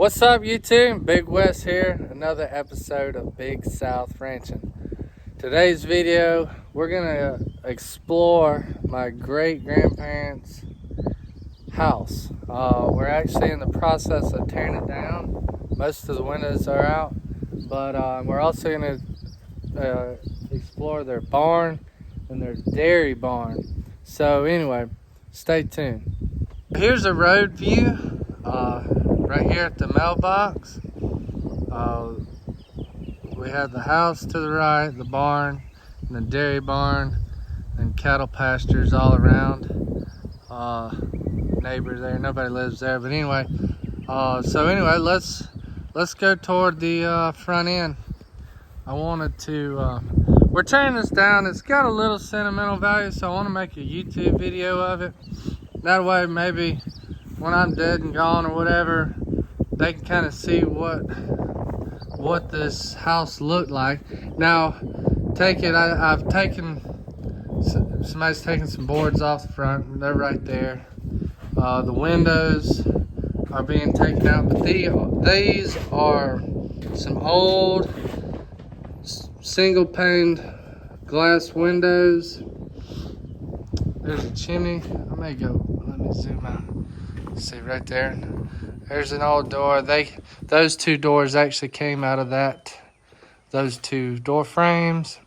What's up, YouTube? Big West here, another episode of Big South Ranching. Today's video, we're gonna explore my great-grandparents' house. We're actually in the process of tearing it down. Most of the windows are out, but we're also gonna explore their barn and their dairy barn. So anyway, stay tuned. Here's a road view. Right here at the mailbox, we have the house to the right, the barn, and the dairy barn, and cattle pastures all around. Neighbors there, nobody lives there, but anyway. Let's go toward the front end. I wanted to. We're tearing this down. It's got a little sentimental value, so I want to make a YouTube video of it. That way, maybe when I'm dead and gone or whatever, they can kind of see what this house looked like. Now, I've taken, somebody's taken some boards off the front. They're right there. The windows are being taken out, but these are some old single paned glass windows. There's a chimney. I may go, let me zoom out. See right there. There's an old door. Those two doors actually came out of those two door frames.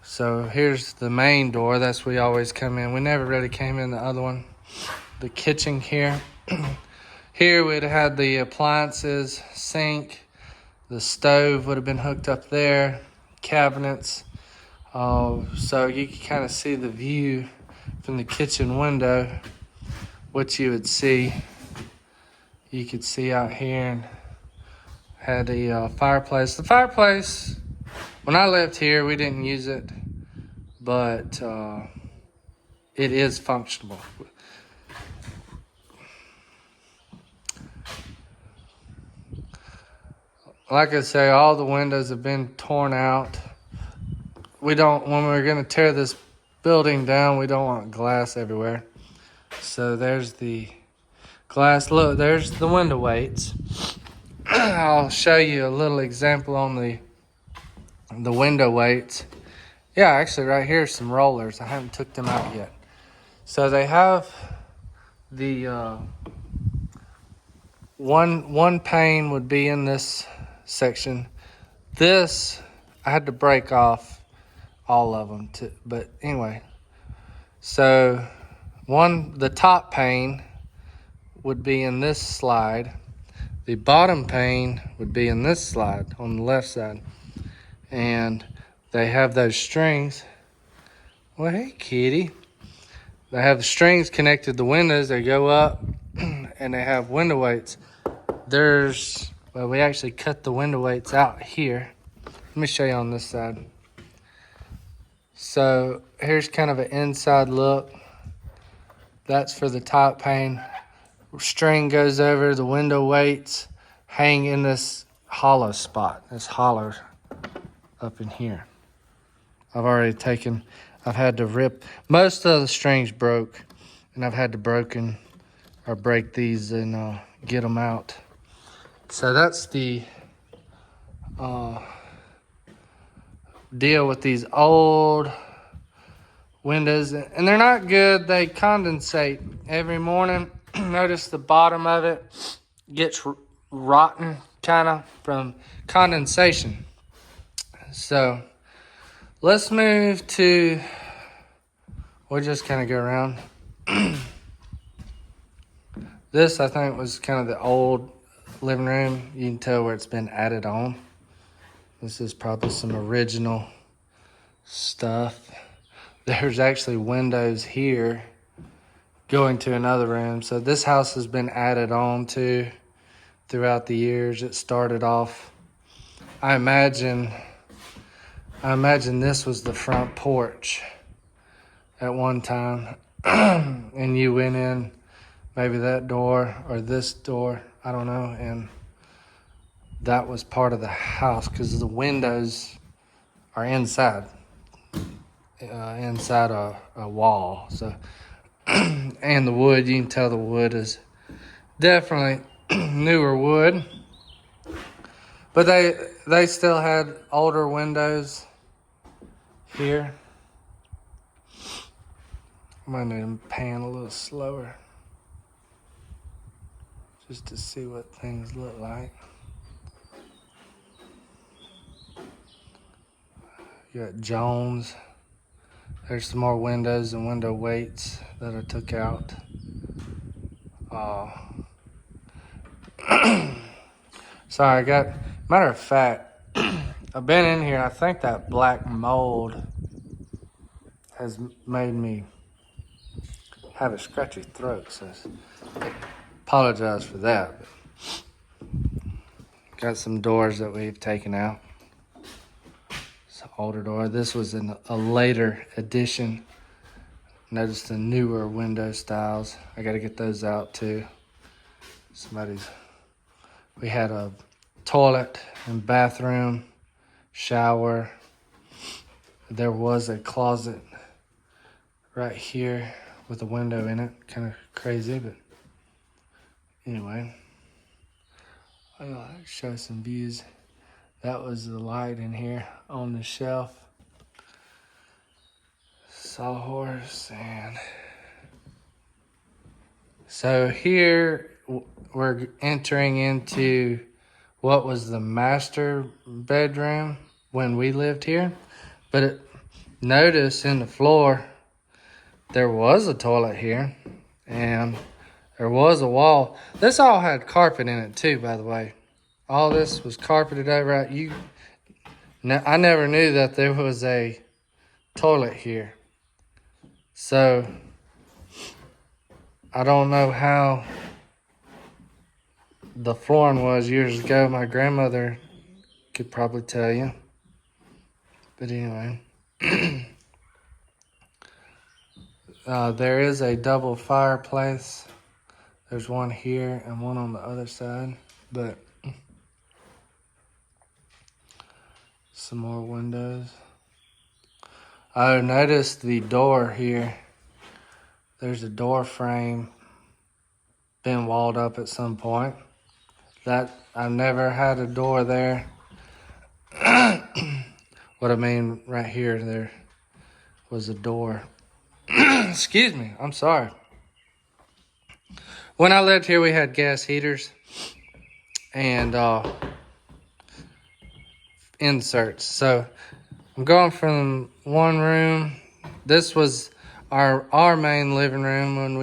So here's the main door. That's where we always come in. We never really came in the other one. The kitchen here. Here we'd had the appliances, sink, the stove would have been hooked up there, cabinets. So you can kind of see the view from the kitchen window, what you would see. You could see out here, and had a fireplace. The fireplace, when I lived here, we didn't use it, but it is functional. Like I say, all the windows have been torn out. When we're gonna tear this building down, we don't want glass everywhere. So there's the glass. Look, there's the window weights. I'll show you a little example on the window weights. Yeah, actually right here are some rollers. I haven't took them out yet. So they have the one pane would be in this section. This I had to break off all of them but anyway, so the top pane would be in this slide, the bottom pane would be in this slide on the left side, and they have those strings. Well, hey kitty. They have the strings connected to the windows. They go up and they have window weights. We actually cut the window weights out here. Let me show you on this side. So here's kind of an inside look. That's for the top pane. String goes over, the window weights hang in this hollow spot. This hollow up in here. I've had to rip, most of the strings broke, and I've had to break these and get them out. So that's the deal with these old windows, and they're not good. They condensate every morning. Notice the bottom of it gets rotten kind of from condensation. So let's move to, we'll just kind of go around. This I think was kind of the old living room. You can tell where it's been added on. This is probably some original stuff. There's actually windows here going to another room. So this house has been added on to throughout the years. It started off, I imagine this was the front porch at one time. And you went in maybe that door or this door, I don't know, and that was part of the house because the windows are inside a wall. So And the wood, you can tell the wood is definitely newer wood. But they still had older windows here. I might need to pan a little slower just to see what things look like. You got Jones. There's some more windows and window weights that I took out. Sorry, matter of fact, I've been in here. I think that black mold has made me have a scratchy throat, so I apologize for that. Got some doors that we've taken out. It's an older door. This was in a later edition. Notice the newer window styles. I got to get those out too. We had a toilet and bathroom, shower. There was a closet right here with a window in it. Kind of crazy, but anyway. I'll show some views. That was the light in here on the shelf. Sawhorse. And so here we're entering into what was the master bedroom when we lived here. But notice in the floor, there was a toilet here and there was a wall. This all had carpet in it too, by the way. All this was carpeted over. I never knew that there was a toilet here. So I don't know how the flooring was years ago. My grandmother could probably tell you. But anyway. There is a double fireplace. There's one here and one on the other side. But some more windows. I noticed the door here. There's a door frame been walled up at some point. That I've never had a door there. What I mean right here, there was a door. Excuse me, I'm sorry. When I lived here, we had gas heaters and inserts. So I'm going from one room. This was our main living room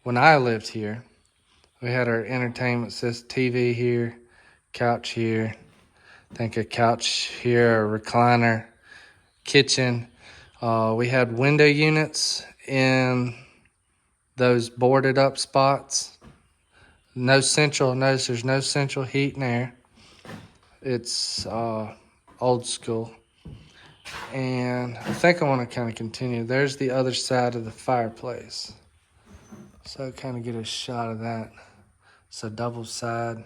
when I lived here. We had our entertainment system, TV here, couch here. I think a couch here, a recliner, kitchen. We had window units in those boarded up spots. Notice there's no central heat and air. It's old school. And I think I want to kind of continue. There's the other side of the fireplace. So kind of get a shot of that. It's a double side.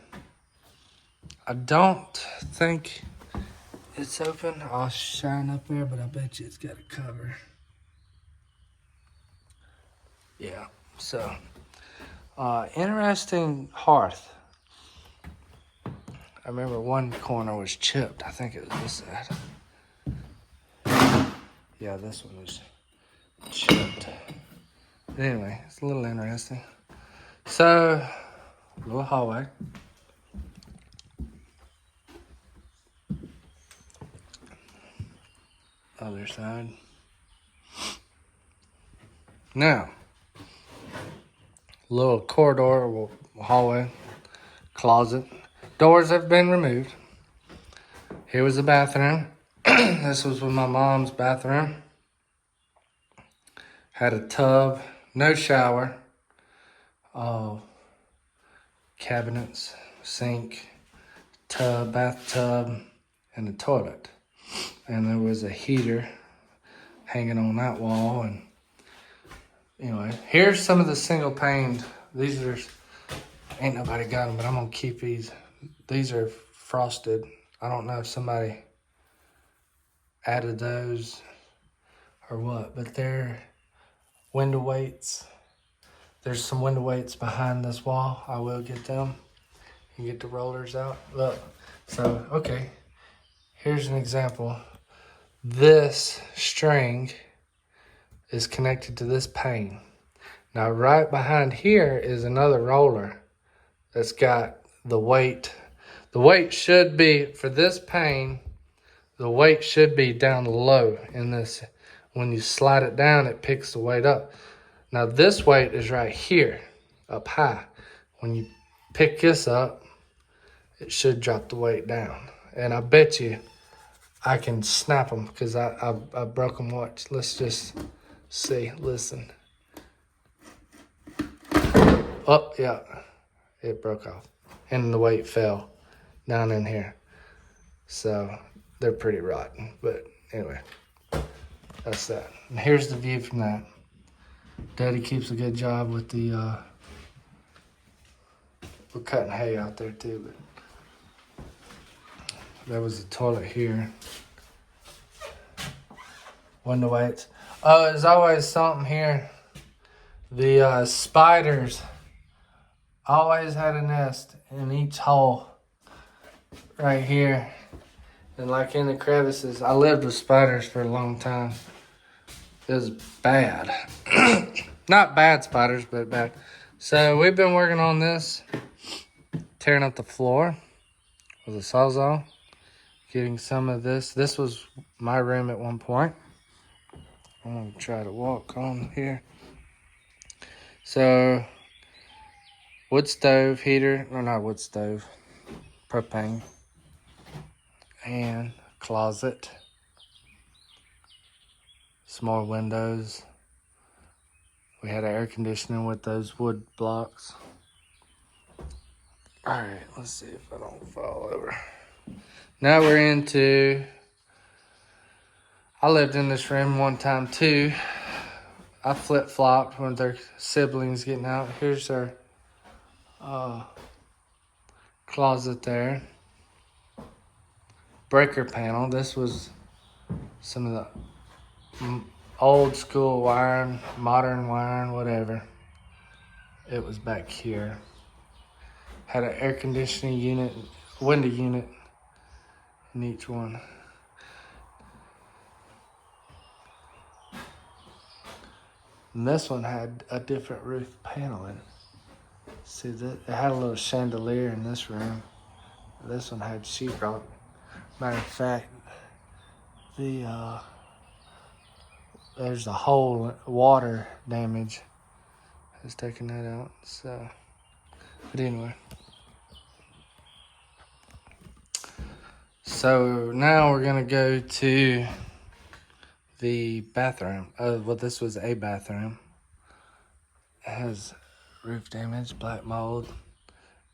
I don't think it's open. I'll shine up there, but I bet you it's got a cover. Yeah, so interesting hearth. I remember one corner was chipped. I think it was this side. Yeah, this one was chipped. But anyway, it's a little interesting. So, little hallway. Other side. Now, little corridor, hallway, closet. Doors have been removed. Here was the bathroom. This was my mom's bathroom. Had a tub, no shower. Cabinets, sink, tub, bathtub, and a toilet. And there was a heater hanging on that wall. And anyway, here's some of the single paned. These are, ain't nobody got them, but I'm gonna keep these. These are frosted. I don't know if somebody added those or what, but they're window weights. There's some window weights behind this wall. I will get them. You get the rollers out. Look. So, okay. Here's an example. This string is connected to this pane. Now, right behind here is another roller that's got the weight. The weight should be, for this pane, the weight should be down low in this. When you slide it down, it picks the weight up. Now this weight is right here, up high. When you pick this up, it should drop the weight down. And I bet you I can snap them because I broke them. Watch, let's just see, listen. Oh, yeah, it broke off. And the weight fell down in here. So they're pretty rotten, but anyway, that's that. And here's the view from that. Daddy keeps a good job with the, we're cutting hay out there too, but there was a toilet here. Window weights. Oh, there's always something here. The spiders always had a nest in each hole right here. And like in the crevices. I lived with spiders for a long time. It was bad. Not bad spiders, but bad. So we've been working on this, tearing up the floor with a sawzall, getting some of this. This was my room at one point. I'm gonna try to walk on here. So, wood stove heater, no, not wood stove, propane, and closet. Small windows. We had air conditioning with those wood blocks. All right, let's see if I don't fall over. Now we're into, I lived in this room one time too. I flip-flopped when their siblings getting out. Here's our closet there. Breaker panel. This was some of the old school wiring, modern wiring, whatever. It was back here. Had an air conditioning unit, window unit in each one. And this one had a different roof panel in it. See, that it had a little chandelier in this room. This one had sheetrock. Matter of fact, there's a hole, water damage. It's taking that out. So, but anyway. So now we're gonna go to the bathroom. Well, this was a bathroom. It has roof damage, black mold,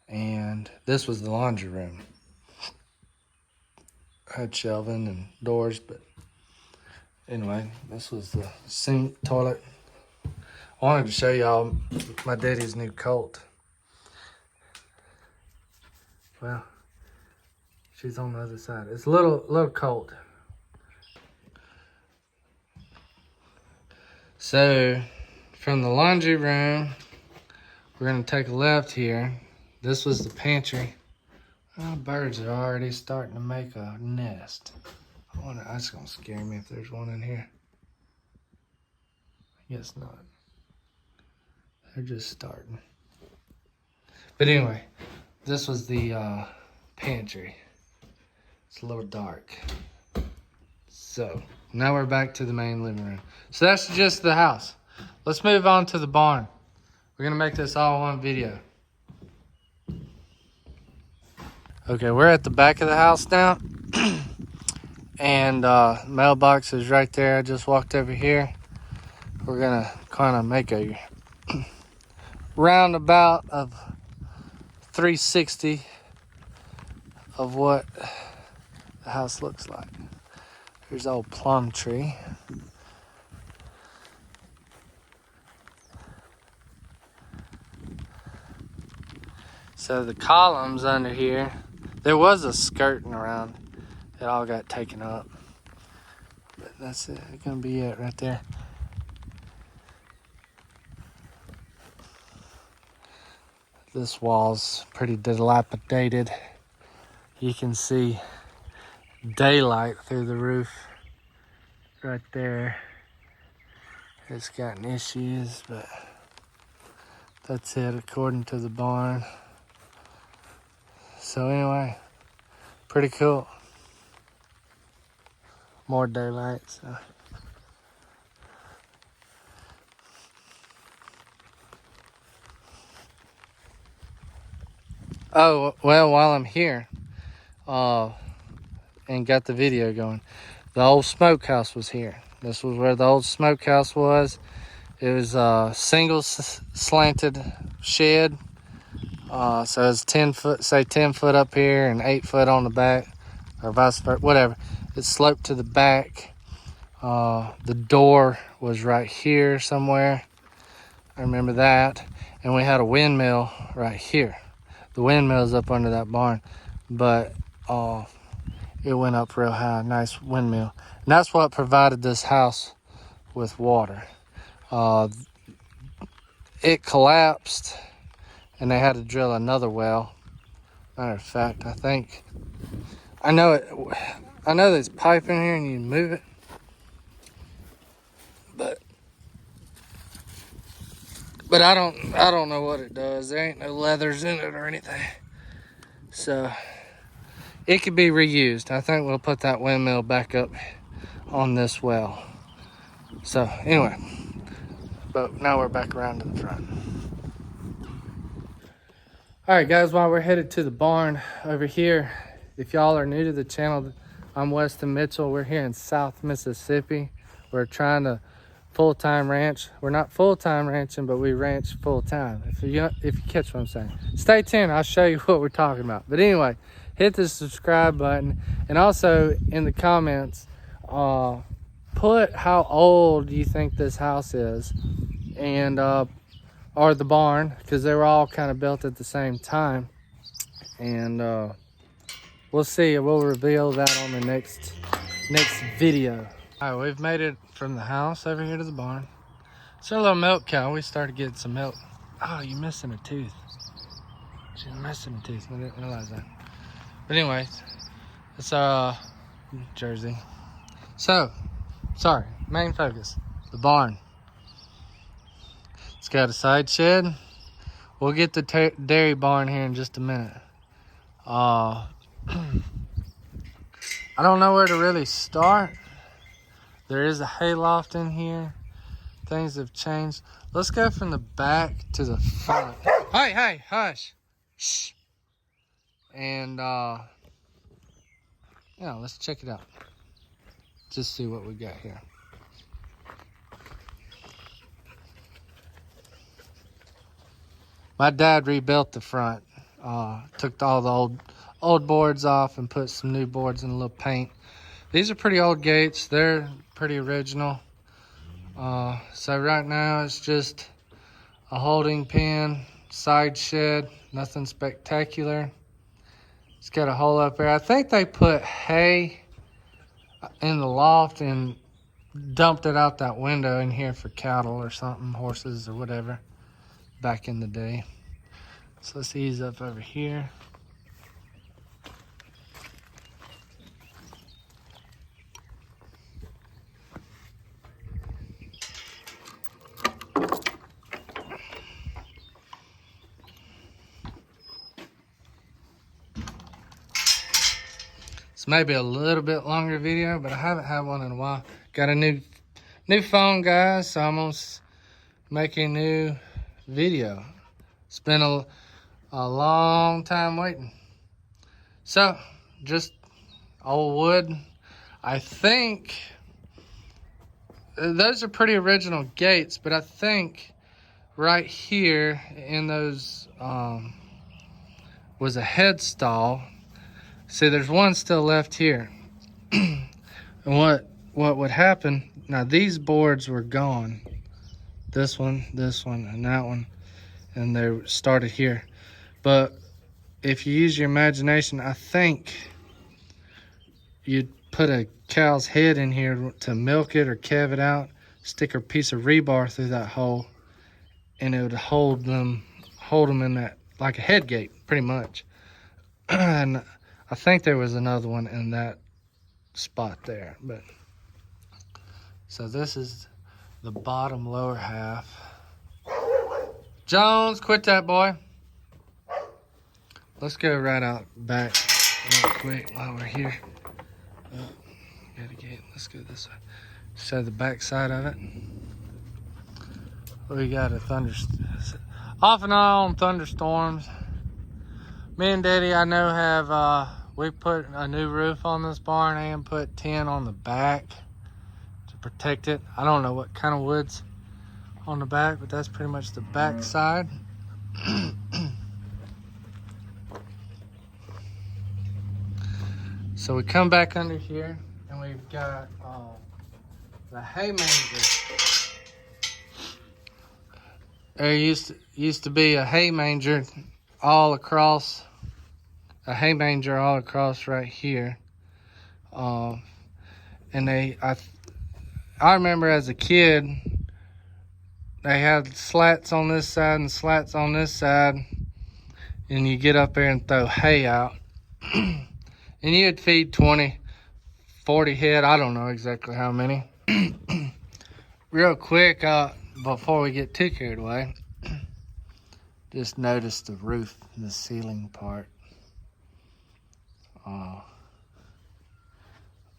and this was the laundry room. Had shelving and doors, but anyway, this was the sink, toilet. I wanted to show y'all my daddy's new Colt. Well, she's on the other side. It's a little Colt. So, from the laundry room, we're gonna take a left here. This was the pantry. Oh, birds are already starting to make a nest. I wonder, that's gonna scare me if there's one in here. I guess not. They're just starting. But anyway, this was the pantry. It's a little dark. So, now we're back to the main living room. So that's just the house. Let's move on to the barn. We're gonna make this all one video. Okay, we're at the back of the house now. And mailbox is right there. I just walked over here. We're gonna kind of make a roundabout of 360 of what the house looks like. Here's the old plum tree. So the columns under here, there was a skirting around. It all got taken up. But that's it. It's gonna be it right there. This wall's pretty dilapidated. You can see daylight through the roof right there. It's gotten issues, but that's it according to the barn. So anyway, pretty cool. More daylight, so. Oh, well, while I'm here, and got the video going, the old smokehouse was here. This was where the old smokehouse was. It was a single slanted shed. So it's 10 foot, say 10 foot up here and 8 foot on the back, or vice versa, whatever. It sloped to the back. The door was right here somewhere. I remember that. And we had a windmill right here. The windmill's up under that barn, but it went up real high, nice windmill. And that's what provided this house with water. It collapsed and they had to drill another well. Matter of fact, I know there's pipe in here and you can move it, but I don't know what it does. There ain't no leathers in it or anything. So it could be reused. I think we'll put that windmill back up on this well. So anyway, but now we're back around to the front. All right, guys, while we're headed to the barn over here, if y'all are new to the channel, I'm Weston Mitchell. We're here in South Mississippi. We're trying to full-time ranch. We're not full-time ranching, but we ranch full-time, if you catch what I'm saying. Stay tuned, I'll show you what we're talking about. But anyway, hit the subscribe button, and also in the comments, put how old you think this house is, and or the barn, because they were all kind of built at the same time. And we'll see. We'll reveal that on the next video. All right, we've made it from the house over here to the barn. It's a little milk cow. We started getting some milk. Oh, you're missing a tooth. She's missing a tooth. I didn't realize that. But anyways, it's Jersey. So, sorry, main focus, the barn. It's got a side shed. We'll get the dairy barn here in just a minute. I don't know where to really start. There is a hayloft in here. Things have changed. Let's go from the back to the front. Hey, hush. Shh. And yeah, let's check it out. Just see what we got here. My dad rebuilt the front. Took all the old boards off and put some new boards and a little paint. These are pretty old gates. They're pretty original. So right now it's just a holding pen, side shed, nothing spectacular. It's got a hole up there. I think they put hay in the loft and dumped it out that window in here for cattle or something, horses or whatever, back in the day. So let's ease up over here. It's maybe a little bit longer video, but I haven't had one in a while. Got a new phone, guys, so I'm gonna make a new video. It's been a long time waiting. So, just old wood. I think those are pretty original gates, but I think right here in those was a head stall. See, there's one still left here. And what would happen, now these boards were gone. This one, and that one. And they started here. But if you use your imagination, I think you'd put a cow's head in here to milk it or calve it out, stick a piece of rebar through that hole, and it would hold them in that like a head gate, pretty much. And I think there was another one in that spot there. But so this is the bottom lower half. Jones, quit that, boy. Let's go right out back real quick while we're here. Got a gate. Let's go this way. So the back side of it. We got a off and on thunderstorms. Me and Daddy, I know, have we put a new roof on this barn and put tin on the back to protect it. I don't know what kind of wood's on the back, but that's pretty much the back side. So we come back under here and we've got the hay manger. There used to be a hay manger all across, right here. And I remember as a kid, they had slats on this side and slats on this side, and you get up there and throw hay out. And you'd feed 20, 40 head, I don't know exactly how many. Real quick, before we get too carried away, just notice the roof, the ceiling part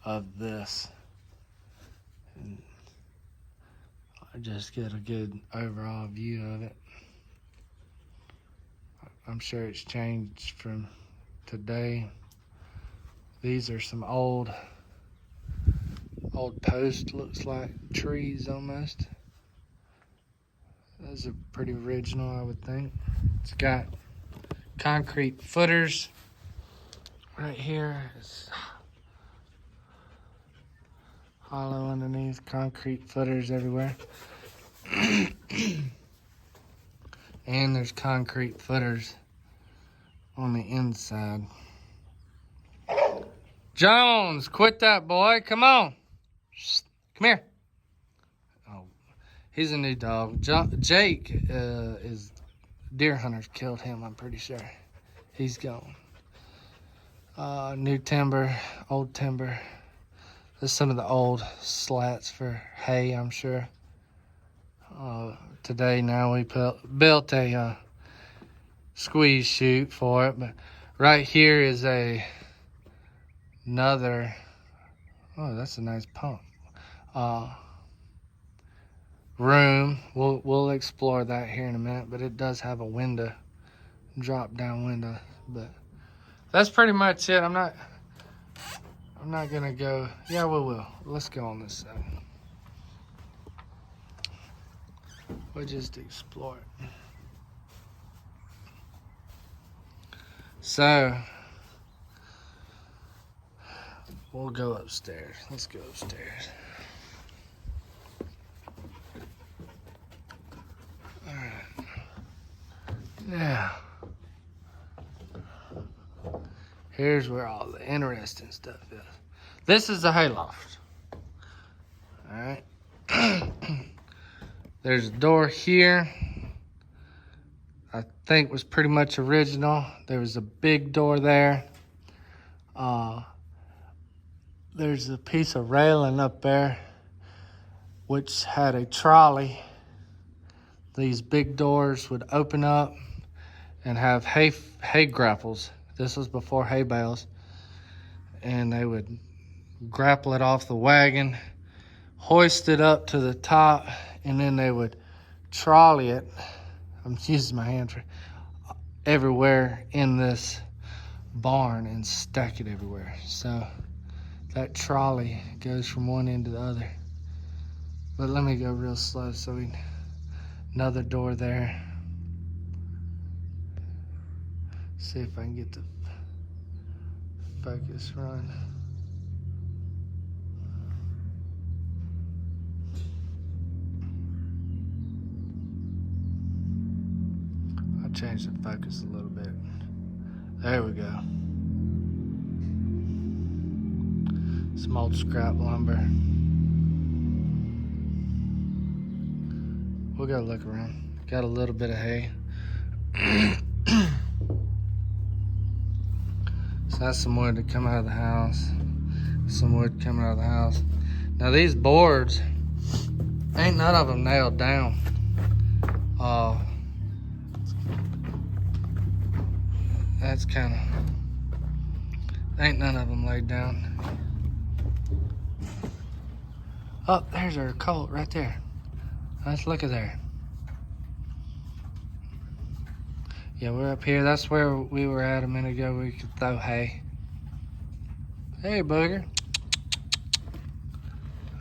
of this. And I just get a good overall view of it. I'm sure it's changed from today. These are some old posts, looks like trees almost. Those are pretty original, I would think. It's got concrete footers right here. It's hollow underneath, concrete footers everywhere. And there's concrete footers on the inside. Jones, quit that, boy. Come on. Come here. Oh, he's a new dog. Jake is deer hunters killed him, I'm pretty sure. He's gone. New timber, old timber. There's some of the old slats for hay, I'm sure. Today now we built a squeeze chute for it, but right here is another, oh, that's a nice pump, room. We'll explore that here in a minute, but it does have a window, drop down window. But that's pretty much it. I'm not gonna go. Yeah, we will. Let's go on this side. We'll just explore it. So we'll go upstairs. Let's go upstairs. All right. Now, here's where all the interesting stuff is. This is the hayloft. All right. There's a door here. I think was pretty much original. There was a big door there. There's a piece of railing up there which had a trolley. These big doors would open up and have hay grapples. This was before hay bales. And they would grapple it off the wagon, hoist it up to the top, and then they would trolley it. I'm using my hand for everywhere in this barn and stack it everywhere. So that trolley goes from one end to the other. But let me go real slow so another door there. See if I can get the focus run. I'll change the focus a little bit. There we go. Some old scrap lumber. We'll go look around. Got a little bit of hay. So that's some wood to come out of the house. Some wood coming out of the house. Now these boards, ain't none of them nailed down. That's kind of, ain't none of them laid down. Oh, there's our colt right there. Let's look at there. Yeah, we're up here. That's where we were at a minute ago. We could throw hay. Hey, booger.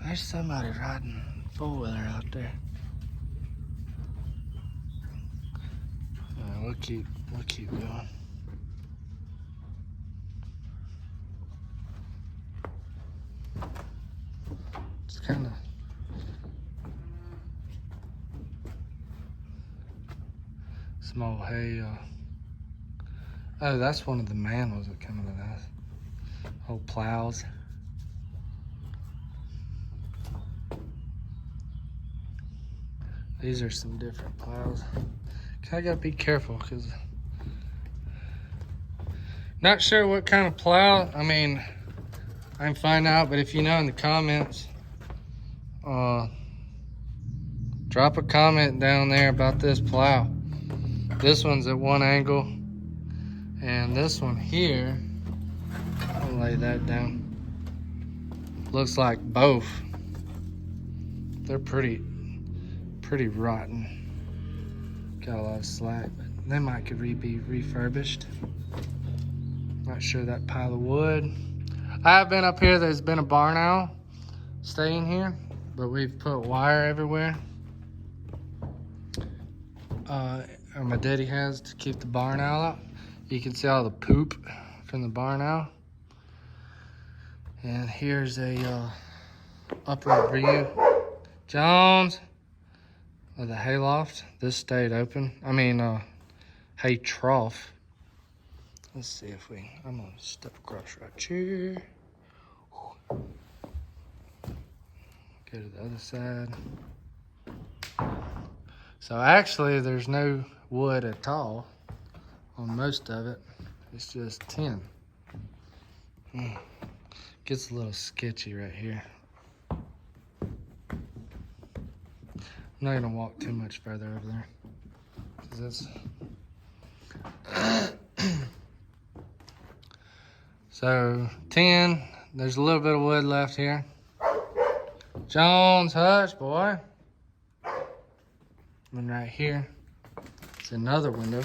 There's somebody riding four-wheeler out there. We'll keep going. It's kind of small hay. Oh, that's one of the manuals that come with us. Old plows. These are some different plows. I gotta be careful because not sure what kind of plow. I mean, I can find out, but if you know in the comments, drop a comment down there about this plow. This one's at one angle, and this one here, I'll lay that down. Looks like both. They're pretty rotten. Got a lot of slack, but they might could be refurbished. Not sure that pile of wood. I have been up here. There's been a barn owl staying here, but we've put wire everywhere. Or my daddy has, to keep the barn owl out. You can see all the poop from the barn owl. And here's a upper view. Jones of the hayloft. This stayed open. I mean, hay trough. Let's see if I'm gonna step across right here. Go to the other side. So actually, there's no wood at all on most of it. It's just tin. Gets a little sketchy right here. I'm not gonna walk too much further over there, 'cause that's so 10. There's a little bit of wood left here. Jones, hush, boy. And right here, it's another window.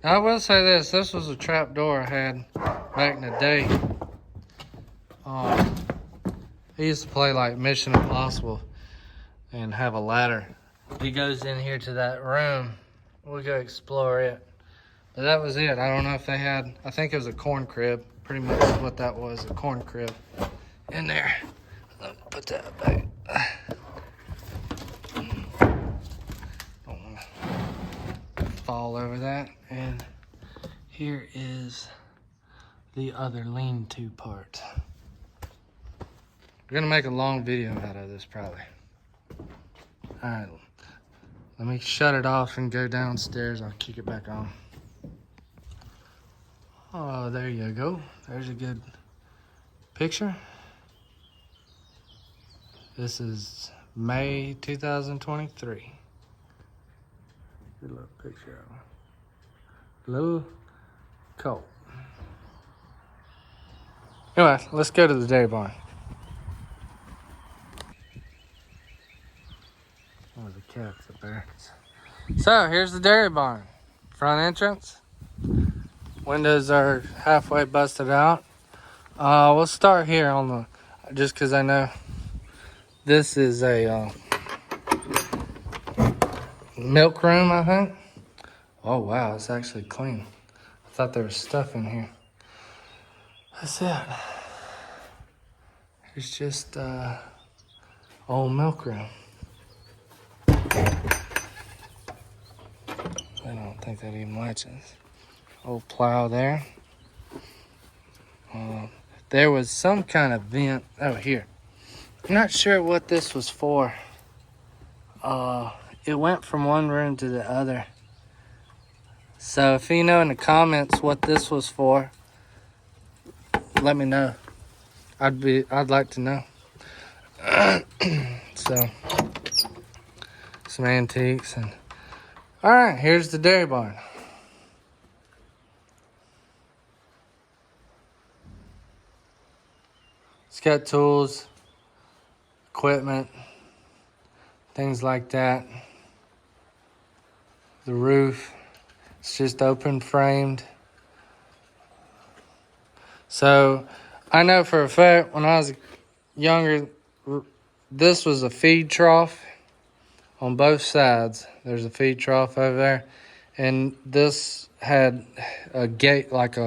Now, I will say this. This was a trap door I had back in the day. I used to play like Mission Impossible and have a ladder. He goes in here to that room. We'll go explore it. But that was it. I don't know if they had, I think it was a corn crib. Pretty much what that was, a corn crib in there. Let me put that back. Don't want to fall over that. And here is the other lean-to part. We're gonna make a long video out of this probably. All right, let me shut it off and go downstairs. I'll kick it back on. Oh, there you go. There's a good picture. This is May 2023. Good little picture of a little colt. Anyway, let's go to the dairy barn. Oh, the cat's up there. So here's the dairy barn. Front entrance. Windows are halfway busted out. We'll start here on the, just because I know this is a milk room, I think. Oh wow, it's actually clean. I thought there was stuff in here. That's it. It's just old milk room. I don't think that even latches. Old plow there. There was some kind of vent. Oh, here. I'm not sure what this was for. It went from one room to the other. So if you know in the comments what this was for, let me know. I'd like to know. So, some antiques and all right, here's the dairy barn. It's got tools, equipment, things like that. The roof, it's just open framed. So I know for a fact when I was younger, this was a feed trough on both sides. There's a feed trough over there. And this had a gate, like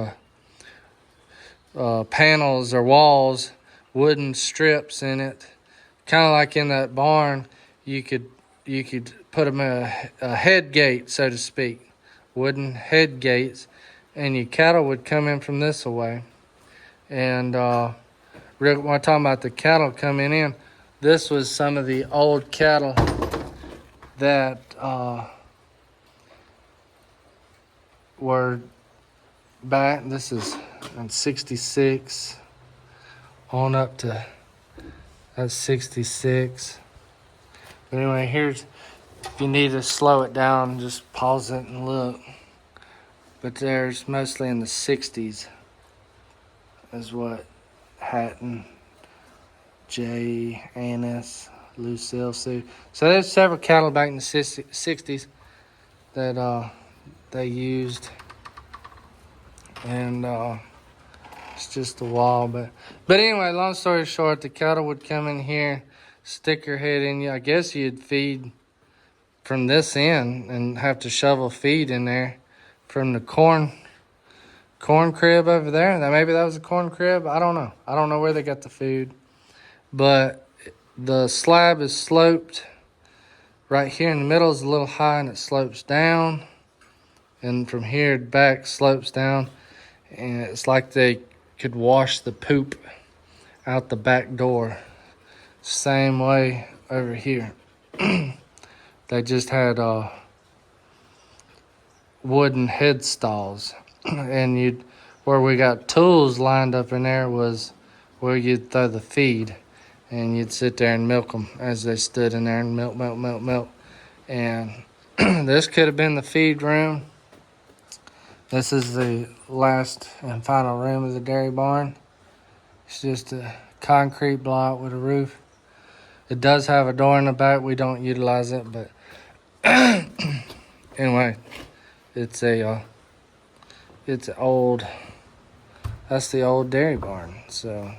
panels or walls, wooden strips in it. Kind of like in that barn, you could put them in a head gate, so to speak. Wooden head gates. And your cattle would come in from this way. And when I'm talking about the cattle coming in, this was some of the old cattle that were back. This is in 66 on up to that's 66. But anyway, here's, if you need to slow it down, just pause it and look. But there's mostly in the 60s is what Hatton, Jay, Annis, Lucille, Sue. So there's several cattle back in the 60s that they used. And it's just a wall. But anyway, long story short, the cattle would come in here, stick your head in. I guess you'd feed from this end and have to shovel feed in there from the corn crib over there. Maybe that was a corn crib. I don't know. I don't know where they got the food. But the slab is sloped. Right here in the middle is a little high and it slopes down. And from here back slopes down. And it's like they could wash the poop out the back door. Same way over here. They just had wooden headstalls. And where we got tools lined up in there was where you'd throw the feed. And you'd sit there and milk them as they stood in there and milk. And this could have been the feed room. This is the last and final room of the dairy barn. It's just a concrete block with a roof. It does have a door in the back. We don't utilize it, but anyway, it's old. That's the old dairy barn. So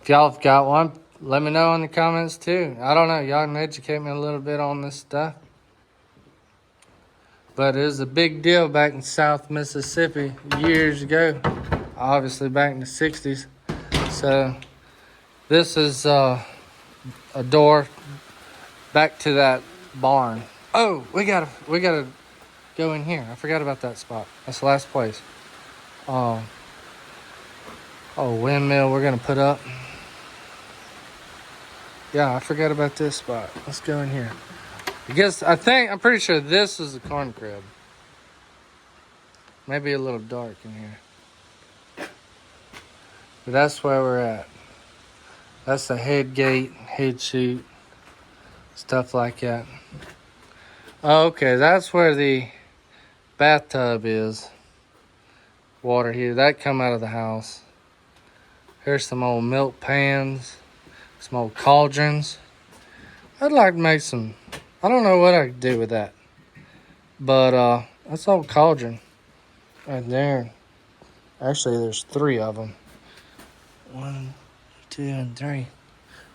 if y'all have got one, let me know in the comments too. I don't know. Y'all can educate me a little bit on this stuff. But it was a big deal back in South Mississippi years ago. Obviously back in the 60s. So this is a door back to that barn. Oh, we gotta go in here. I forgot about that spot. That's the last place. Windmill we're gonna put up. Yeah, I forgot about this spot. Let's go in here. I'm pretty sure this is the corn crib. Maybe a little dark in here. But that's where we're at. That's the head gate, head chute, stuff like that. Okay, that's where the bathtub is. Water heater, that come out of the house. Here's some old milk pans, some old cauldrons. I'd like to make some, I don't know what I could do with that. But that's old cauldron right there. Actually, there's 3 of them. 1, 2, and 3.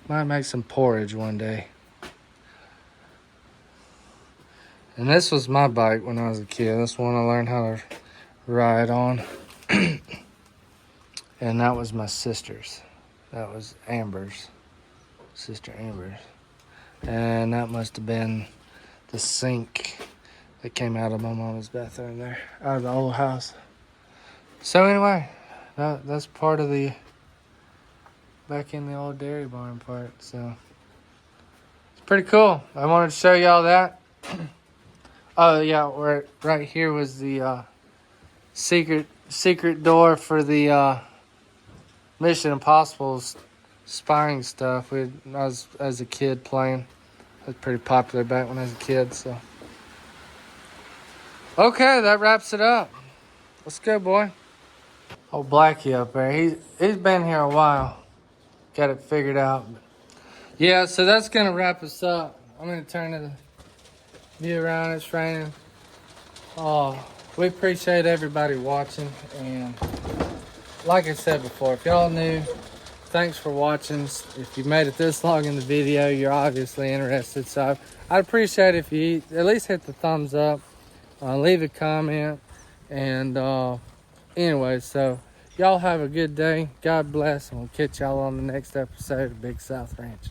Might make some porridge one day. And this was my bike when I was a kid. This one I learned how to ride on. And that was my sister's. That was Amber's. Sister Amber's. And that must have been the sink that came out of my mama's bathroom there. Out of the old house. So anyway, that's part of the back in the old dairy barn part. So it's pretty cool. I wanted to show y'all that. Oh yeah, right here was the secret door for the Mission Impossible's spying stuff. I was as a kid playing. It was pretty popular back when I was a kid. So okay, that wraps it up. Let's go, boy. Old Blackie up there. He's been here a while. Got it figured out. Yeah, so that's gonna wrap us up. I'm gonna turn the view around. It's raining. Oh, we appreciate everybody watching, and like I said before, if y'all new, thanks for watching. If you made it this long in the video, you're obviously interested. So I'd appreciate if you at least hit the thumbs up, leave a comment, and anyway, so y'all have a good day. God bless, and we'll catch y'all on the next episode of Big South Ranch.